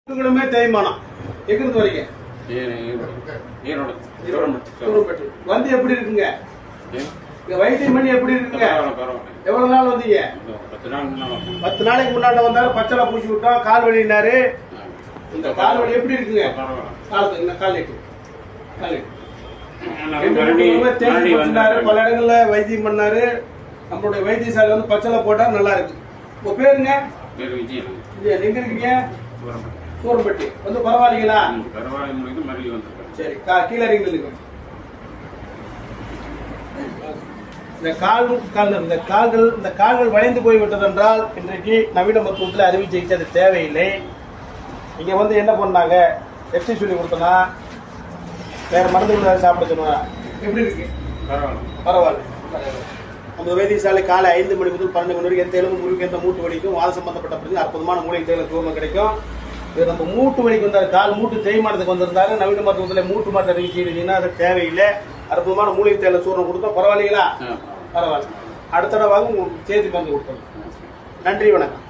தேய்மானம் எங்கிருந்து வரீங்க? வந்து எப்படி இருக்குங்க? வைத்தியம் பண்ணி எப்படி இருக்குங்க? எவ்வளவு நாள் வந்தீங்க? 10 நாளைக்கு முன்னாடி வந்தாரு. பச்சளை பூசி விட்டோம். கால் வலினாரு. இந்த கால் வலி எப்படி இருக்குங்க? பல இடங்கள்ல வைத்தியம் பண்ணாரு. நம்மளுடைய வைத்தியசாலை வந்து பச்சளை போட்டா நல்லா இருக்கு. உங்க பேருங்க? எங்க இருக்கீங்க? சூரம்பட்டி. வந்து பரவாயில்லைங்களா? சரி, கீழே இறங்கி இந்த கால்கள் வளைந்து போய்விட்டது என்றால் இன்றைக்கு நவீன மருத்துவத்தில் அறுவை சிகிச்சை அது தேவையில்லை. இங்க வந்து என்ன பண்ணாங்க, எக்ஸசைஸ் சொல்லி கொடுத்தனா வேற மருந்துகள் சாப்பிட சொன்னா எப்படி இருக்கு? பரவாயில்ல. நம்ம வைத்தியசாலை காலை 5 மணி முதல் 12 மணி வரைக்கும் எந்த எலும்பு முறுக்கு, எந்த மூட்டு வலிக்கும், வாத சம்பந்தப்பட்ட பிரச்சனை அற்புதமான மூலிகை தேயிலை சூர்ணம் கிடைக்கும். இது நம்ம மூட்டு வலிக்கு வந்தாரு, கால் மூட்டு தேய்மானத்துக்கு வந்திருந்தாரு. நவீன மருத்துவத்தில் மூட்டு மாற்ற அறுவை செய்யறீங்கன்னா அது தேவையில்லை. அற்புதமான மூலிகை தேயிலை சூர்ணம் கொடுத்தோம். பரவாயில்லைங்களா? பரவாயில்ல. அடுத்த தடவை சேர்த்து மருந்து கொடுத்தோம். நன்றி, வணக்கம்.